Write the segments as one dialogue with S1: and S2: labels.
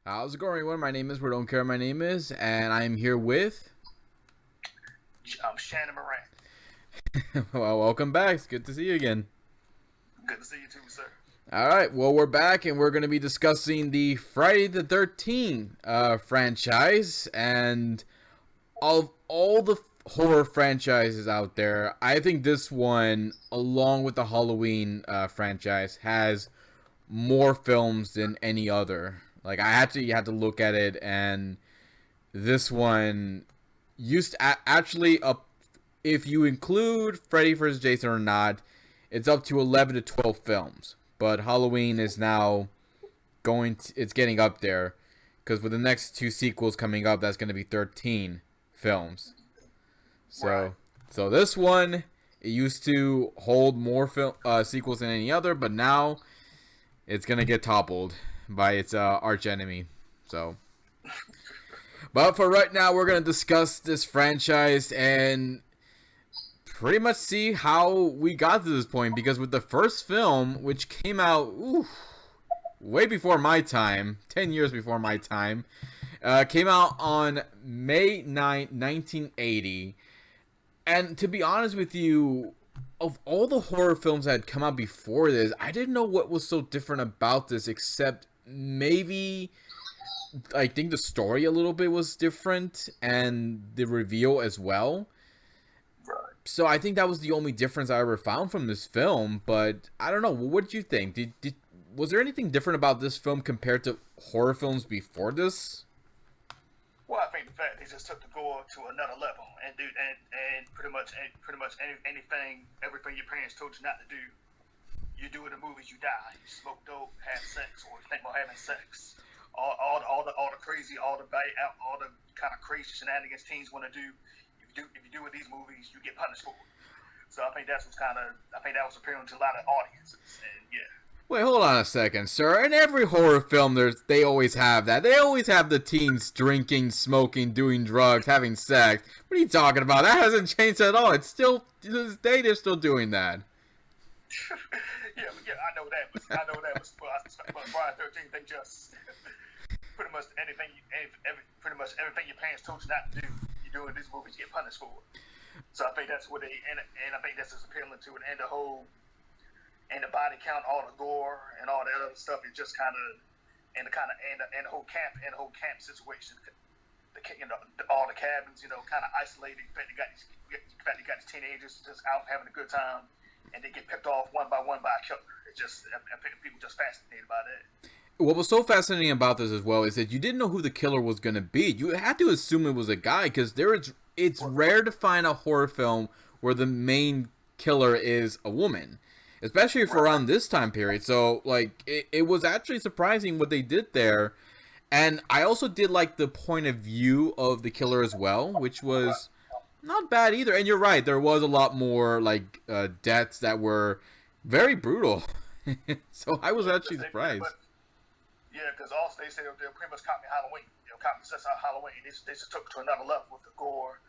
S1: How's it going, everyone? My name is We Don't Care. My name is, and I am here with.
S2: I'm Shannon Moran.
S1: Well, welcome back. It's good to see you again.
S2: Good to see you too, sir.
S1: All right, well, we're back, and we're going to be discussing the Friday the 13th franchise, and of all the horror franchises out there, I think this one, along with the Halloween franchise, has more films than any other. Like, I actually had to look at it, and this one used to actually up, if you include Freddy vs. Jason or not, it's up to 11 to 12 films. But Halloween is now it's getting up there because with the next two sequels coming up, that's going to be 13 films.
S2: Right.
S1: So, so this one, it used to hold more sequels than any other, but now it's going to get toppled by its arch enemy. So, but for right now, we're going to discuss this franchise and pretty much see how we got to this point. Because with the first film, which came out way before my time, 10 years before my time, came out on May 9th, 1980. And to be honest with you, of all the horror films that had come out before this, I didn't know what was so different about this, except maybe I think the story a little bit was different and the reveal as well.
S2: Right.
S1: So I think that was the only difference I ever found from this film. But I don't know. What did you think? Was there anything different about this film compared to horror films before this?
S2: Well, I think the fact they just took the gore to another level and pretty much anything, everything your parents told you not to do, you do in the movies. You die. You smoke dope, have sex, or think about having sex. All the crazy, all the kind of crazy shenanigans teens want to do. If you do with these movies, you get punished for it. So I think I think that was appealing to a lot of audiences. And yeah.
S1: Wait, hold on a second, sir. In every horror film, they always have that. They always have the teens drinking, smoking, doing drugs, having sex. What are you talking about? That hasn't changed at all. It's still, to this day, they're still doing that.
S2: Yeah, I know that was but Friday 13th. They just pretty much pretty much everything your parents told you not to do. You do in these movies, you get punished for it. So I think that's what and I think that's just appealing to it. And the whole and the body count, all the gore and all that other stuff is just kind of and the whole camp situation. All the cabins, kind of isolated. In fact, you got these teenagers just out having a good time, and they get picked off one by one by a killer. I think people just fascinated by that.
S1: What was so fascinating about this as well is that you didn't know who the killer was going to be. You had to assume it was a guy because it's rare to find a horror film where the main killer is a woman, especially for around this time period. So, like, it was actually surprising what they did there. And I also did like the point of view of the killer as well, which was not bad either. And you're right, there was a lot more, like, deaths that were very brutal. So I was actually surprised.
S2: Yeah, because also they say they'll pretty much copy Halloween. Copy sets out Halloween. They just took it to another level with the gore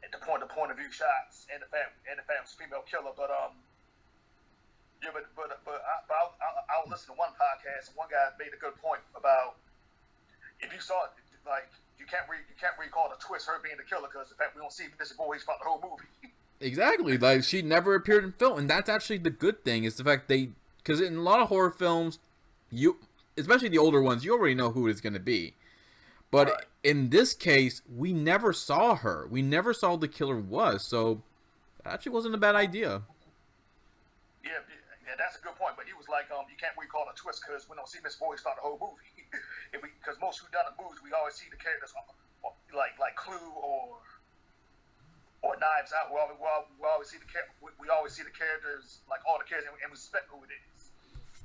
S2: and the point of view shots and the fact it was a female killer. But yeah, I was listening to one podcast and one guy made a good point about if you saw it, like you can't recall the twist her being the killer because in fact we don't see Mr. Voorhees throughout the whole movie.
S1: Exactly, like she never appeared in film, and that's actually the good thing is the fact because in a lot of horror films, especially the older ones, you already know who it's going to be. But right. In this case, we never saw her. We never saw who the killer was, so that actually wasn't a bad idea.
S2: Yeah, that's a good point. But he was like, you can't recall the twist because we don't see Miss Voorhees throughout the whole movie. Because most who done the movies, we always see the characters like Clue or Knives Out. We always see the characters like all the characters, and we respect who it is.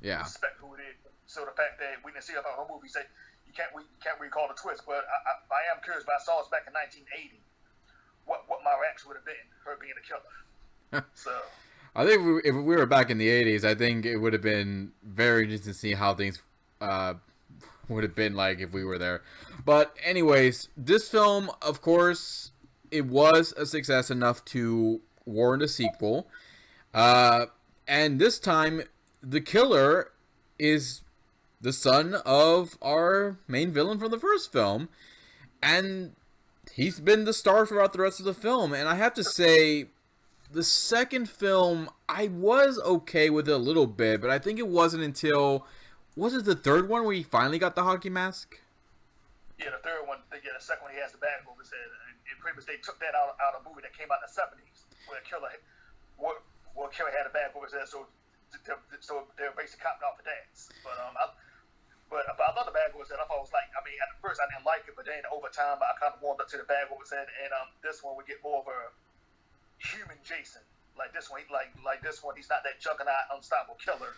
S1: Yeah.
S2: Respect who it is. So the fact that we didn't see her whole movie, say you can't recall the twist. But I am curious. But I saw this back in 1980. What my reaction would have been, her being the killer. So.
S1: I think if we were back in the 80s, I think it would have been very interesting to see how things would have been like if we were there. But anyways, this film, of course, it was a success enough to warrant a sequel. And this time, the killer is the son of our main villain from the first film, and he's been the star throughout the rest of the film. And I have to say, the second film, I was okay with it a little bit, but I think it wasn't until, was it the third one where he finally got the hockey mask?
S2: Yeah, the third one, the second one, he has the bag over his head, and pretty much they took that out of a movie that came out in the '70s, where Killer had a bag over his head, so they're basically copping off the dance. But I thought the bag over his head, I thought it was like, I mean, at first I didn't like it, but then over time I kind of warmed up to the bag over his head, and this one we get more of a human Jason. Like this one, like this one, he's not that juggernaut, unstoppable killer.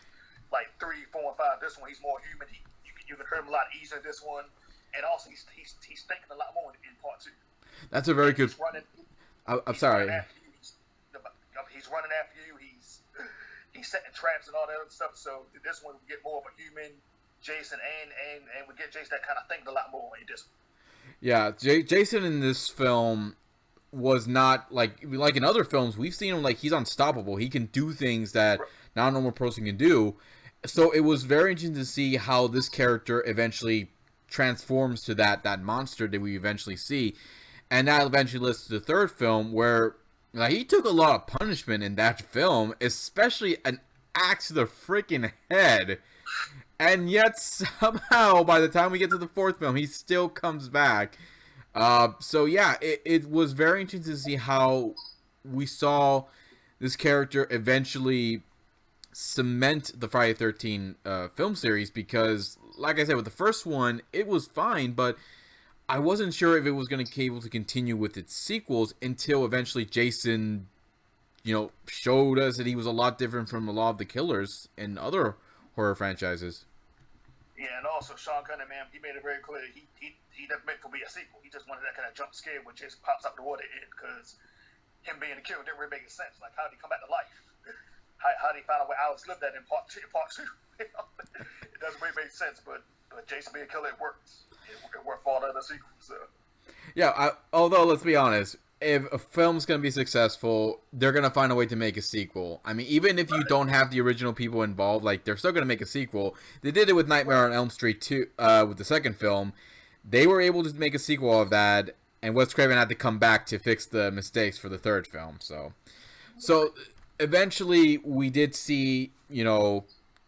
S2: Like 3, 4, and 5, this one he's more human. You can hurt him a lot easier in this one, and also he's thinking a lot more in part 2.
S1: That's a very good. I'm sorry.
S2: He's running after you. He's setting traps and all that other stuff. So this one we get more of a human Jason, and we get Jason that kind of thinking a lot more in this one.
S1: Yeah, Jason in this film was not like in other films. We've seen him like he's unstoppable. He can do things that not a normal person can do. So it was very interesting to see how this character eventually transforms to that monster that we eventually see, and that eventually leads to the third film where like, he took a lot of punishment in that film, especially an axe to the freaking head, and yet somehow by the time we get to the fourth film, he still comes back. So yeah, it was very interesting to see how we saw this character eventually cement the Friday 13 film series, because like I said, with the first one it was fine, but I wasn't sure if it was going to be able to continue with its sequels until eventually Jason, showed us that he was a lot different from a lot of the killers in other horror franchises.
S2: Yeah, and also Sean Gunn, man, he made it very clear he never meant to be a sequel. He just wanted that kind of jump scare when Jason pops up the water in, because him being a killer didn't really make sense. Like, how did he come back to life? How did he find out where Alex lived at in part two? It doesn't really make sense, but Jason being a killer, it works. It worked for all the other sequels. So.
S1: Yeah, although let's be honest, if a film's gonna be successful, they're gonna find a way to make a sequel. I mean, even if you don't have the original people involved, like they're still gonna make a sequel. They did it with Nightmare on Elm Street 2, with the second film. They were able to make a sequel of that, and Wes Craven had to come back to fix the mistakes for the third film. So eventually we did see,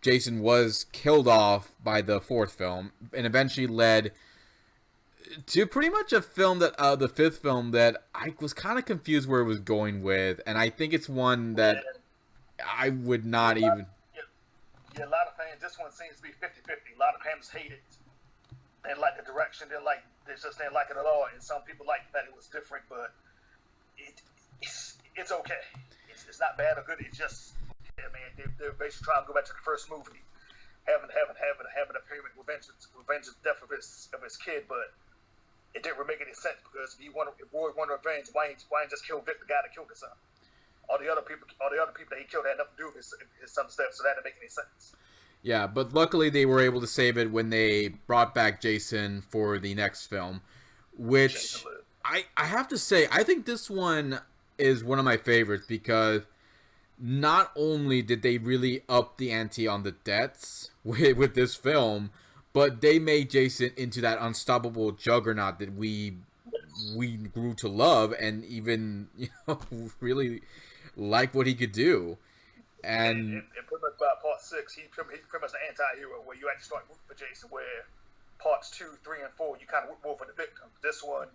S1: Jason was killed off by the fourth film, and eventually led to pretty much a film that, the fifth film, that I was kind of confused where it was going with, and I think it's one that I would not even...
S2: Yeah, a lot of fans, this one seems to be 50-50. A lot of fans hate it. They didn't like the direction, they just didn't like it at all, and some people liked that it was different, but it's okay. It's not bad or good, it's just, they're basically trying to go back to the first movie, having a pyramid with vengeance death of his kid, but it didn't really make any sense, because if Roy wanted revenge, why ain't just kill Vic, the guy that killed his son? All the other people that he killed had nothing to do with his son's death, so that didn't make any sense.
S1: Yeah, but luckily they were able to save it when they brought back Jason for the next film, which I have to say, I think this one is one of my favorites, because not only did they really up the ante on the deaths with this film, but they made Jason into that unstoppable juggernaut that we grew to love, and even really like what he could do. And
S2: pretty much by part 6, he's pretty much the anti-hero, where you actually start rooting for Jason, where parts 2, 3, and 4 you kind of root more for the victim. This one,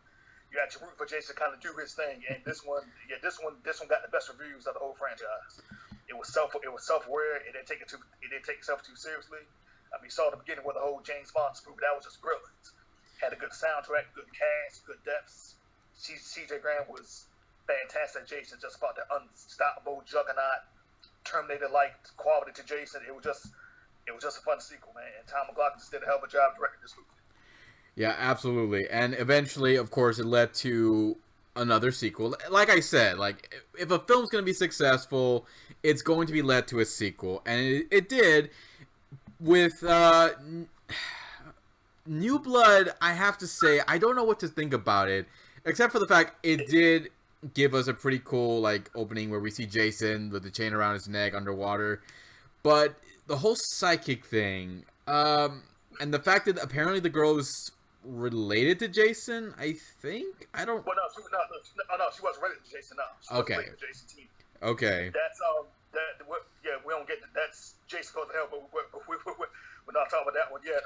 S2: you actually root for Jason to kind of do his thing, and this one got the best reviews of the whole franchise. It was self-aware. It didn't take itself too seriously. I mean, you saw at the beginning with the whole James Bond spook, that was just brilliant. Had a good soundtrack, good cast, good depths. CJ Graham was fantastic. Jason, just about the unstoppable juggernaut, Terminator-like quality to Jason. It was just a fun sequel, man. And Tom McLaughlin just did a hell of a job directing this movie.
S1: Yeah, absolutely. And eventually, of course, it led to another sequel. Like I said, like if a film's going to be successful, it's going to be led to a sequel, and it did. With New Blood, I have to say, I don't know what to think about it, except for the fact it did give us a pretty cool like opening where we see Jason with the chain around his neck underwater. But the whole psychic thing, And the fact that apparently the girl is related to Jason, I think I don't.
S2: Well, no, she wasn't related to Jason. No, she wasn't
S1: Okay.
S2: related to Jason Tina.
S1: Okay.
S2: That's yeah, we don't get that's Jason goes to hell, but we're not talking about that one yet.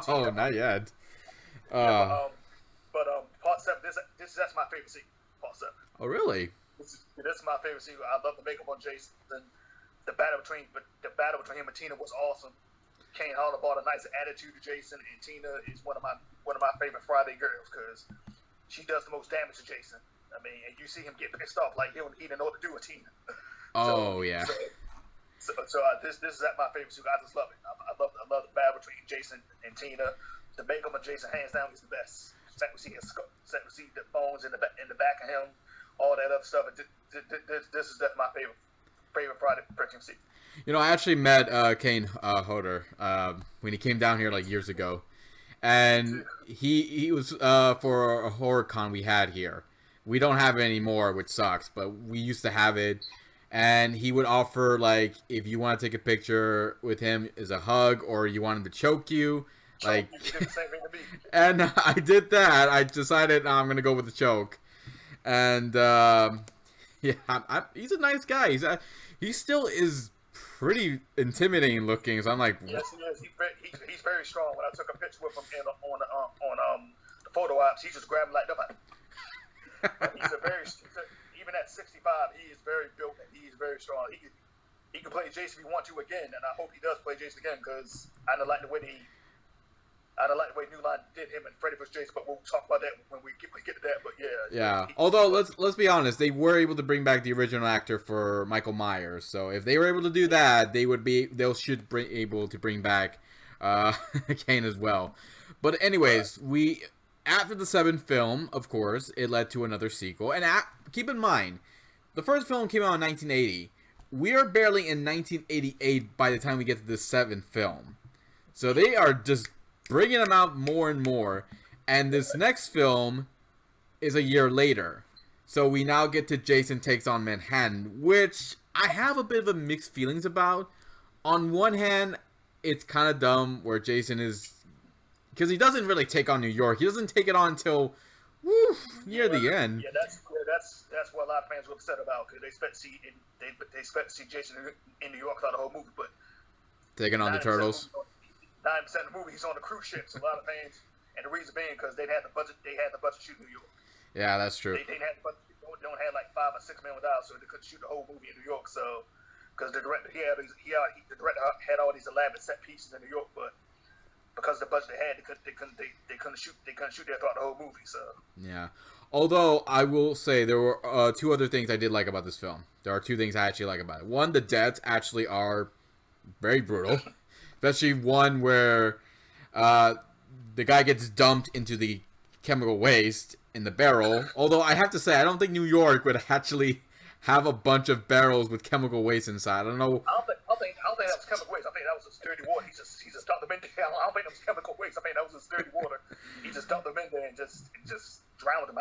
S1: Oh, not yet.
S2: Yeah, part 7. That's my favorite sequel. Part 7.
S1: Oh, really?
S2: This is my favorite sequel. I love the makeup on Jason. The battle between him and Tina was awesome. Kane Hodder brought a nice attitude to Jason, and Tina is one of my favorite Friday girls because she does the most damage to Jason. I mean, and you see him get pissed off like he didn't know what to do with Tina.
S1: Oh, yeah.
S2: This is my favorite sequel. I just love it. I love the battle between Jason and Tina. The makeup of Jason, hands down, is the best. We see the bones in the back of him, all that other stuff. This is definitely my favorite Friday freaking sequel.
S1: You know, I actually met Kane Hodder when he came down here like years ago, and he was for a horror con we had here. We don't have it anymore, which sucks, but we used to have it. And he would offer, like, if you want to take a picture with him as a hug, or you want him to choke you, like.
S2: You did the same thing to me.
S1: And I did that. I decided I'm gonna go with the choke, and yeah, he's a nice guy. He still is pretty intimidating looking. So I'm like,
S2: yes, he is. He's very strong. When I took a picture with him on the photo ops, he just grabbed me like nobody. Even at 65, he is very built and he is very strong. He can play Jason if he wants to again, and I hope he does play Jason again because I don't like the way New Line did him and Freddy vs. Jason, but we'll talk about that when we get to that. But yeah.
S1: Yeah. Although let's be honest, they were able to bring back the original actor for Michael Myers. So if they were able to do that, they should be able to bring back Kane as well. But anyways, after the 7th film, of course, it led to another sequel. And keep in mind, the first film came out in 1980. We are barely in 1988 by the time we get to the 7th film. So they are just bringing them out more and more. And this next film is a year later. So we now get to Jason Takes on Manhattan, which I have a bit of a mixed feelings about. On one hand, it's kind of dumb where Jason is... Because he doesn't really take on New York. He doesn't take it on until near the end.
S2: Yeah, that's what a lot of fans were upset about because they expect to see Jason in New York throughout the whole movie, but
S1: taking on the Turtles.
S2: 9% of the movie he's on the cruise ships. A lot of fans, and the reason being because they had the budget to shoot New York.
S1: Yeah, that's true.
S2: They had the budget. They only had like $5 or $6 million, so they couldn't shoot the whole movie in New York. So because the director had all these elaborate set pieces in New York, but because of the budget they had, they couldn't shoot there throughout the whole movie. So
S1: yeah. Although I will say there were 2 other things I did like about this film. There are 2 things I actually like about it. One, the deaths actually are very brutal, especially one where the guy gets dumped into the chemical waste in the barrel. Although I have to say, I don't think New York would actually have a bunch of barrels with chemical waste inside. I don't know.
S2: I don't think that was chemical waste. I think that was just dirty water. He just dumped them in there. I don't think that was chemical waste. I think that was just dirty water. He just dumped them in there and just drowned them.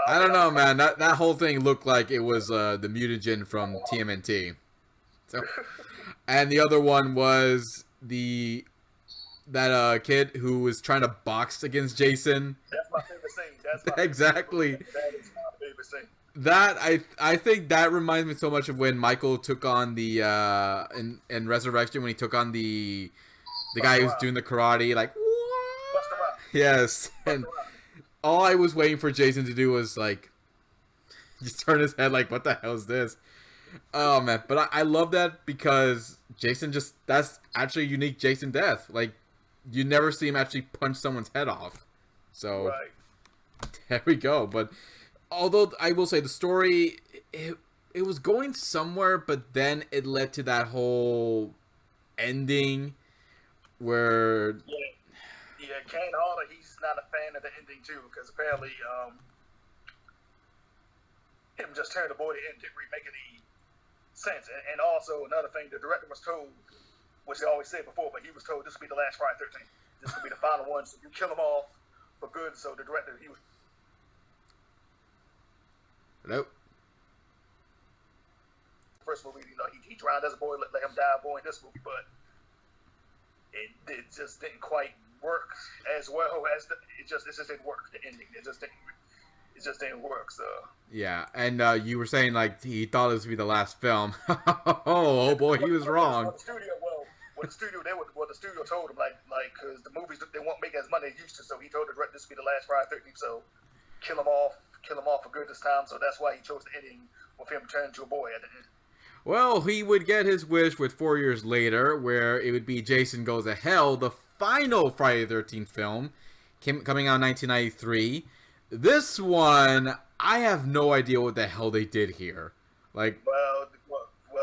S1: I don't know, man. That whole thing looked like it was the mutagen from TMNT. So, and the other one was that kid who was trying to box against Jason.
S2: That's my favorite scene.
S1: Exactly.
S2: That is my favorite scene.
S1: That I think that reminds me so much of when Michael took on the in Resurrection when he took on the guy who's doing the karate, like what? Yes, and all I was waiting for Jason to do was like just turn his head like, what the hell is this? Oh man, but I love that because Jason that's actually a unique Jason death. Like you never see him actually punch someone's head off. So there we go. But although I will say the story, it was going somewhere, but then it led to that whole ending where
S2: Kane Hodder, he's not a fan of the ending too because apparently him just turning the boy to end didn't really make any sense. And also another thing, the director was told, which he always said before, but he was told this will be the last Friday 13th. This will be the final one, so you kill them all for good. So the director, he was.
S1: Hello.
S2: First movie, he drowned as a boy, let him die a boy in this movie, but it just didn't quite work as well as it just didn't work. The ending, it just didn't work. So
S1: yeah, and you were saying like he thought this would be the last film. Oh boy, he was wrong.
S2: Well, the studio, the studio told him like because the movies they won't make as money as used to, so he told the director this would be the last Friday 13th. So kill him off for good this time. So that's why he chose the ending with him turning to a boy at the end.
S1: Well, he would get his wish with 4 years later, where it would be Jason Goes to Hell, the final Friday the 13th film, coming out in 1993. This one, I have no idea what the hell they did here. Like,
S2: well,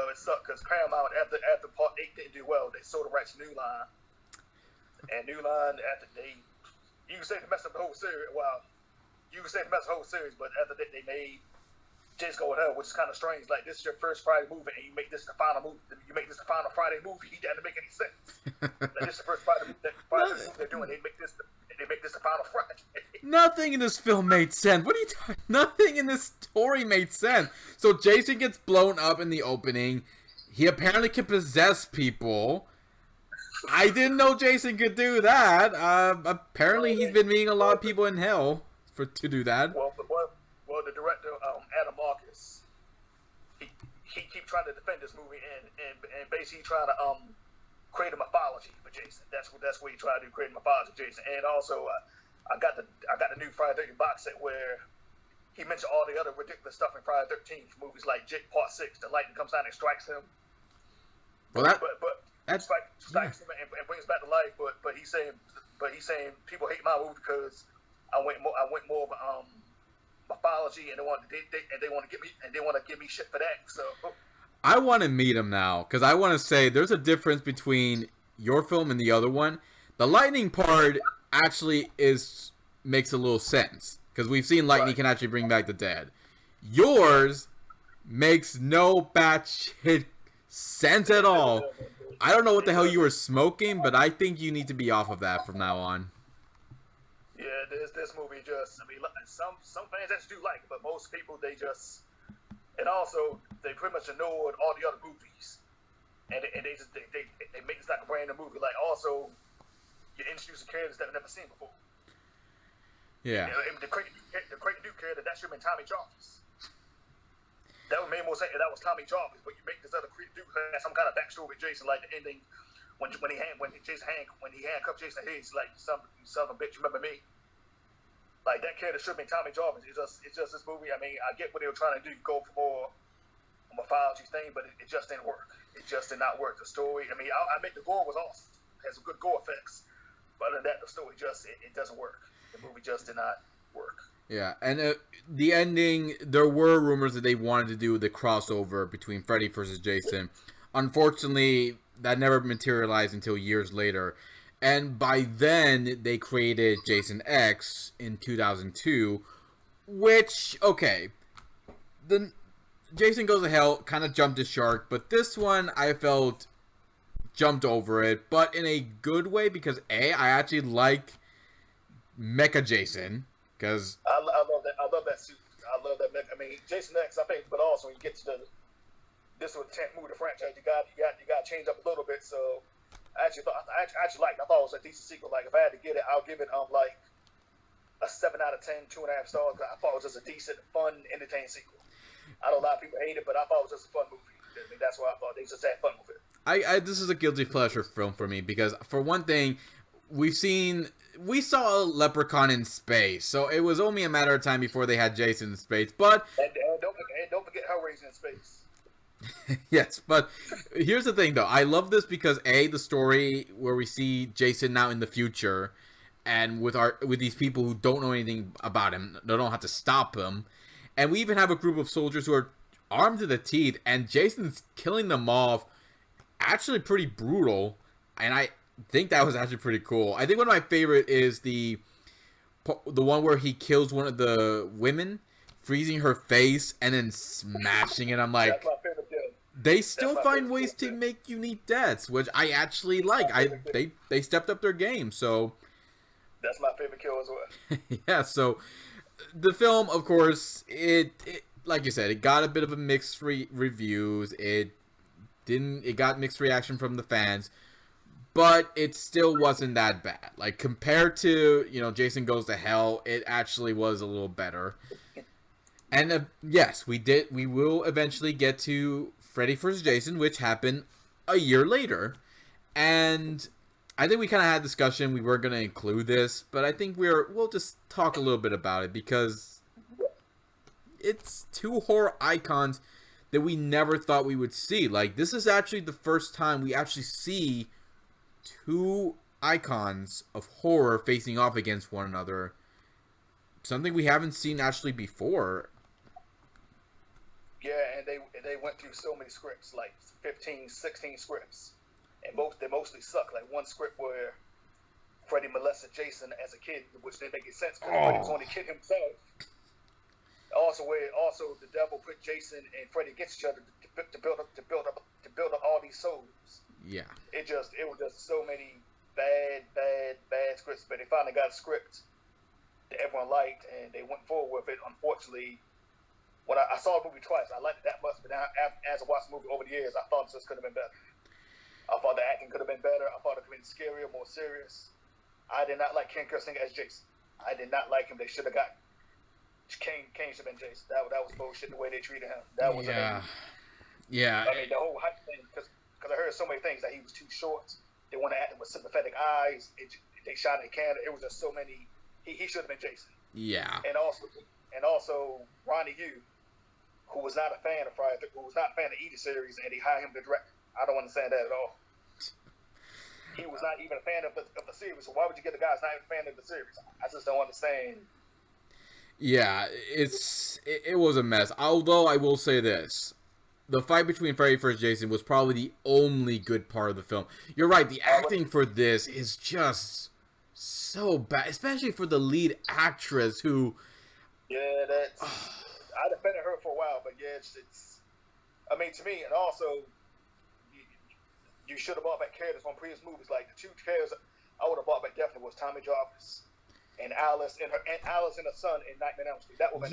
S2: it sucked because Paramount after Part 8 didn't do well, they sold the rights to New Line, and New Line you can say they messed up the whole series. Well, you can say they messed up the whole series, but after that they made Jason Go to Hell, which is kind of strange. Like, this is your first Friday movie, and you make this the final movie. You make this the final Friday movie. It doesn't make any sense. Like, this is the first Friday movie they're doing. They make this the final Friday.
S1: Nothing in this film made sense. What are you talking? Nothing in this story made sense. So Jason gets blown up in the opening. He apparently can possess people. I didn't know Jason could do that. Apparently he's been meeting a lot of people in hell to do that.
S2: Well, the director, Adam Marcus, he keep trying to defend this movie and basically trying to create a mythology for Jason. That's what he tried to do, create a mythology for Jason. And also, I got the new Friday 13th box set where he mentioned all the other ridiculous stuff in Friday 13th movies like Jake Part 6. The lightning comes down and strikes him.
S1: Well,
S2: strikes him and brings back to life. But he's saying people hate my movie because I went more of mythology, and they want to give me shit for that. So
S1: I want to meet him now because I want to say there's a difference between your film and the other one. The lightning part actually makes a little sense because we've seen lightning can actually bring back the dead. Yours makes no batshit sense at all. I don't know what the hell you were smoking, but I think you need to be off of that from now on.
S2: Yeah, this movie just, I mean, some fans actually do like it, but most people, they also, they pretty much ignored all the other movies. And they make this like a brand new movie. Like, also, you're introducing characters that I've never seen before.
S1: Yeah.
S2: And the crazy new character, that should have been Tommy Jarvis. That would make more sense if that was Tommy Jarvis, but you make this other creep dude who has some kind of backstory with Jason, like the ending when he handcuffed Jason Hayes, like son of a bitch, remember me? Like, that character should have been Tommy Jarvis. It's just this movie. I mean, I get what they were trying to do, go for more a mythology thing, but it just didn't work. It just did not work. The story, I mean, I admit the gore was awesome. It has some good gore effects, but other than that, the story just it doesn't work. The movie just did not work.
S1: Yeah, and the ending, there were rumors that they wanted to do the crossover between Freddy versus Jason. Unfortunately, that never materialized until years later. And by then, they created Jason X in 2002, which, okay, the Jason Goes to Hell kind of jumped the shark, but this one, I felt, jumped over it, but in a good way, because I actually like Mecha Jason. Because
S2: I love that suit. I love that. I mean, Jason X. I think, but also when you get to this was the 10th movie of the franchise, you got to change up a little bit. So I actually liked. I thought it was a decent sequel. Like, if I had to get it, I'll give it like a 7 out of 10, 2.5 stars. I thought it was just a decent, fun, entertaining sequel. I know a lot of people hate it, but I thought it was just a fun movie. I mean, that's why I thought they just had fun with it.
S1: This is a guilty pleasure film for me because, for one thing, we saw a Leprechaun in space, so it was only a matter of time before they had Jason in space. But
S2: and don't forget Hellraiser in space.
S1: Yes, but here's the thing, though. I love this because the story where we see Jason now in the future, and with these people who don't know anything about him, they don't have to stop him, and we even have a group of soldiers who are armed to the teeth, and Jason's killing them off. Actually, pretty brutal, and I think that was actually pretty cool. I think one of my favorite is the one where he kills one of the women, freezing her face and then smashing it. I'm like,
S2: that's my favorite kill.
S1: They still find ways to make unique deaths, which I actually like. They stepped up their game, so
S2: that's my favorite kill as well.
S1: Yeah, so the film, of course, it like you said, it got a bit of a mixed reviews. It got mixed reaction from the fans. but it still wasn't that bad. Like, compared to, Jason Goes to Hell, it actually was a little better. And yes, we will eventually get to Freddy vs. Jason, which happened a year later. And I think we kind of had a discussion. We weren't going to include this, but I think we'll just talk a little bit about it because it's two horror icons that we never thought we would see. Like, this is actually the first time we actually see two icons of horror facing off against one another. Something we haven't seen actually before.
S2: Yeah, and they went through so many scripts, like 15, 16 scripts. And they mostly suck. Like one script where Freddy molested Jason as a kid, which didn't make any sense because Freddy was only a kid himself. Also, the devil put Jason and Freddy against each other to build up all these souls.
S1: Yeah.
S2: It was just so many bad scripts, but they finally got a script that everyone liked, and they went forward with it. Unfortunately, when I saw the movie twice, I liked it that much, but now as I watched the movie over the years, I thought this could have been better. I thought the acting could have been better. I thought it could have been scarier, more serious. I did not like Ken Kirsten as Jason. I did not like him. They should have got Kane should have been Jason. That was bullshit the way they treated him. That was
S1: Yeah.
S2: I mean, the whole hype thing, because I heard so many things that he was too short. They want to act him with sympathetic eyes. They shot at Canada. It was just so many. He should have been Jason.
S1: Yeah.
S2: And also Ronnie Yu, who was not a fan of Friday, who was not a fan of either series, and they hired him to direct. I don't understand that at all. He was not even a fan of the series, so why would you get a guy who's not even a fan of the series? I just don't understand.
S1: Yeah, it was a mess. Although I will say this. The fight between Freddy vs. Jason was probably the only good part of the film. You're right, the acting for this is just so bad, especially for the lead actress who...
S2: Yeah, I defended her for a while, but yeah, it's I mean, to me, and also, you should have brought back characters from previous movies. Like, the two characters I would have brought back definitely was Tommy Jarvis and Alice and her son in Nightmare on Elm Street. That would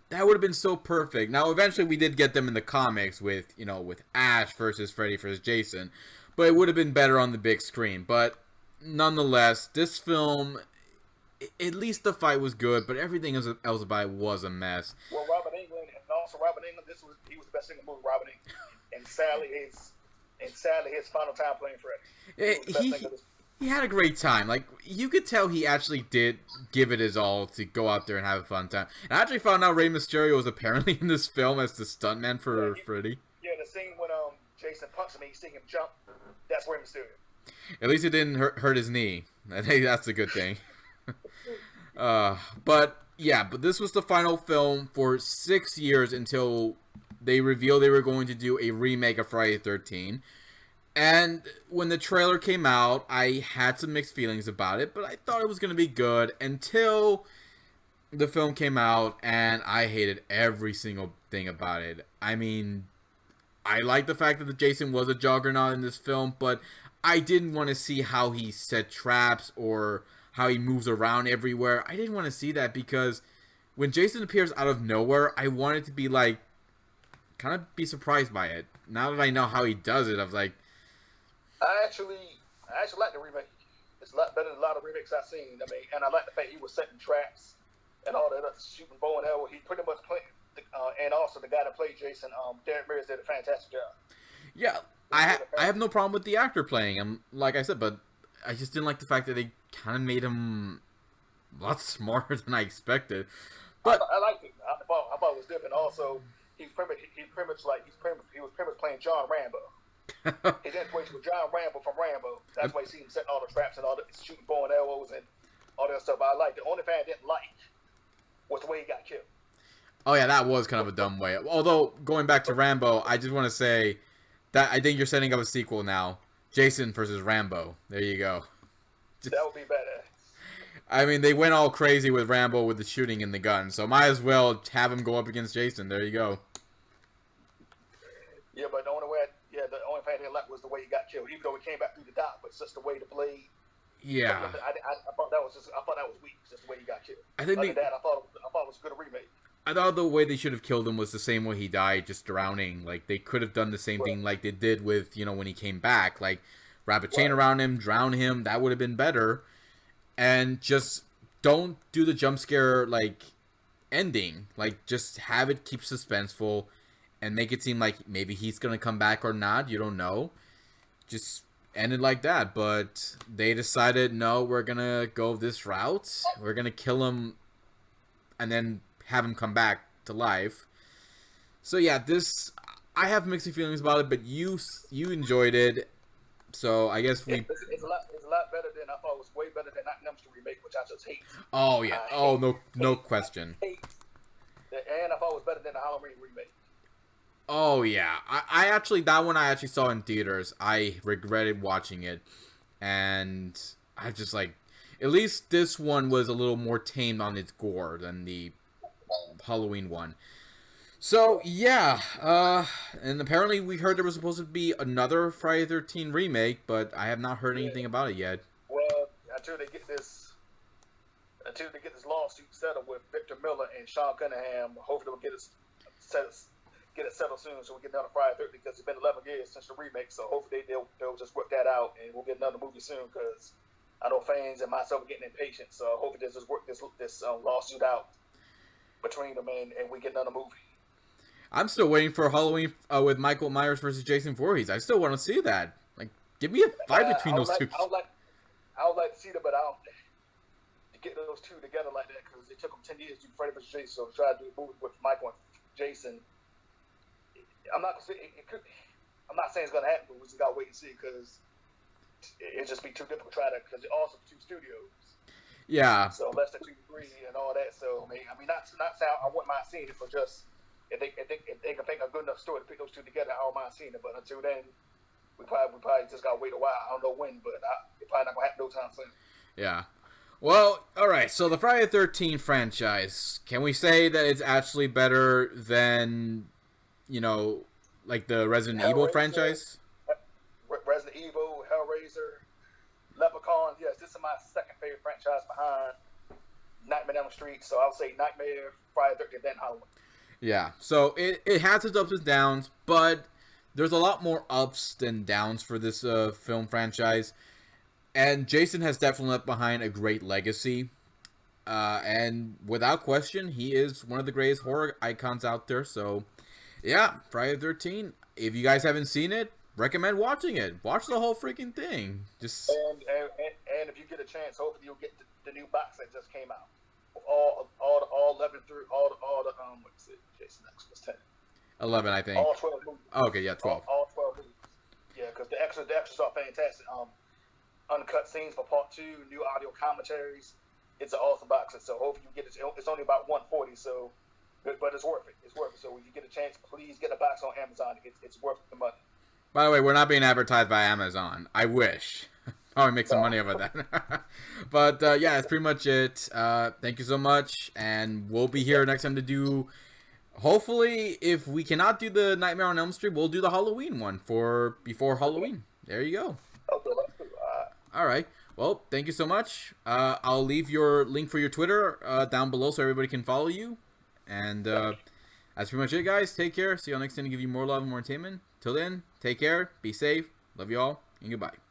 S1: That would have been so perfect. Now, eventually, we did get them in the comics with Ash versus Freddy versus Jason, but it would have been better on the big screen. But nonetheless, this film, at least the fight was good, but everything else about it was a mess.
S2: Well, Robert Englund, he was the best thing in the movie, Robert Englund, and sadly his final time playing Freddy.
S1: He had a great time. Like, you could tell he actually did give it his all to go out there and have a fun time. And I actually found out Rey Mysterio was apparently in this film as the stuntman for Freddy.
S2: Yeah, the scene when Jason punched him and you see him jump, that's Rey Mysterio.
S1: At least it didn't hurt his knee. I think that's a good thing. But this was the final film for 6 years until they revealed they were going to do a remake of Friday the 13th. And when the trailer came out, I had some mixed feelings about it, but I thought it was going to be good until the film came out, and I hated every single thing about it. I mean, I like the fact that the Jason was a juggernaut in this film, but I didn't want to see how he set traps or how he moves around everywhere. I didn't want to see that because when Jason appears out of nowhere, I wanted to be like, kind of be surprised by it. Now that I know how he does it, I was like,
S2: I actually like the remake. It's a lot better than a lot of remakes I've seen. I mean, and I like the fact he was setting traps and all that, shooting bow and arrow. He pretty much played, and also the guy that played Jason, Derek Mears, did a fantastic job.
S1: Yeah, I have no problem with the actor playing him, like I said, but I just didn't like the fact that they kind of made him a lot smarter than I expected. But
S2: I liked it. I thought it was different. Also, he was pretty much playing John Rambo. His inspiration was John Rambo from Rambo. That's why you see him setting all the traps and all the shooting bow and arrows and all that stuff. I liked it. The only thing I didn't like was the way he got killed.
S1: Oh yeah, that was kind of a dumb way. Although, going back to Rambo, I just want to say that I think you're setting up a sequel now. Jason versus Rambo. There you go.
S2: That would be better.
S1: I mean, they went all crazy with Rambo with the shooting and the gun, so might as well have him go up against Jason. There you go.
S2: Yeah, but the only thing I didn't like was the way he got killed. Even though he came back through the dot, but it's just the way the blade.
S1: Yeah.
S2: I thought that was weak. Just the way he got killed.
S1: I thought
S2: it was a good remake.
S1: I thought the way they should have killed him was the same way he died, just drowning. Like, they could have done the same thing like they did with, when he came back. Like, wrap a chain around him, drown him. That would have been better. And just don't do the jump scare, like, ending. Like, just have it keep suspenseful and make it seem like maybe he's going to come back or not. You don't know. Just end it like that. But they decided, no, we're going to go this route. We're going to kill him and then have him come back to life. So yeah, I have mixed feelings about it, but you enjoyed it, so I guess
S2: it's a lot better than I thought. It was way better than Nightmare on Elm Street remake, which I just hate.
S1: Oh yeah, no question.
S2: And I thought it was better than the Halloween remake.
S1: Oh yeah, I actually, that one I actually saw in theaters. I regretted watching it, and I just like, at least this one was a little more tamed on its gore than the Halloween one. So yeah, and apparently we heard there was supposed to be another Friday the 13th remake, but I have not heard anything about it yet.
S2: Well, until they get this lawsuit settled with Victor Miller and Sean Cunningham, hopefully we'll get it settled soon, so we get another Friday the 13th, because it's been 11 years since the remake. So hopefully they'll just work that out, and we'll get another movie soon, because I know fans and myself are getting impatient. So hopefully they'll just work this lawsuit out between them, and we get another movie.
S1: I'm still waiting for Halloween with Michael Myers versus Jason Voorhees. I still want to see that. Like, give me a fight between those two.
S2: I would like to see that, but I don't to get those two together like that, because it took them 10 years to do Freddy vs. Jason. So try to do a movie with Michael and Jason. I'm not gonna say it could. I'm not saying it's gonna happen, but we just gotta wait and see, because it'd just be too difficult to try that, because they're also two studios.
S1: Yeah.
S2: So less than 2 to 3 and all that. So I mean, not saying I wouldn't mind seeing it, for just if they can think a good enough story to put those two together, I don't mind seeing it. But until then, we probably just gotta wait a while. I don't know when, but it's probably not gonna happen no time soon.
S1: Yeah. Well, all right. So the Friday the 13th franchise, can we say that it's actually better than, like the Resident Evil franchise?
S2: Resident Evil, Hellraiser, Leprechaun. Yes, this is my second favorite franchise behind Nightmare on Elm Street. So I'll say Nightmare, Friday the 13th, then Halloween.
S1: Yeah. So it has its ups and downs, but there's a lot more ups than downs for this film franchise. And Jason has definitely left behind a great legacy. And without question, he is one of the greatest horror icons out there. So, yeah, Friday the 13th. If you guys haven't seen it, recommend watching it. Watch the whole freaking thing. Just
S2: and if you get a chance, hopefully you'll get the new box that just came out. All 11 through all the what's it? Jason X was 10.
S1: 11, I think.
S2: All 12 movies.
S1: Oh, okay, yeah, 12.
S2: All 12 movies. Yeah, because the extras are fantastic. Uncut scenes for part 2, new audio commentaries. It's an awesome box set. So hopefully you get it. It's only about $140, so but it's worth it. It's worth it. So if you get a chance, please get a box on Amazon. It's worth the money.
S1: By the way, we're not being advertised by Amazon. I wish. Probably make some money over that. But yeah, that's pretty much it. Thank you so much, and we'll be here next time to do. Hopefully, if we cannot do the Nightmare on Elm Street, we'll do the Halloween one for before Halloween. There you go.
S2: Okay, let's do.
S1: All right. Well, thank you so much. I'll leave your link for your Twitter down below so everybody can follow you. And that's pretty much it, guys. Take care. See you all next time to give you more love and more entertainment. Till then, take care. Be safe. Love you all. And goodbye.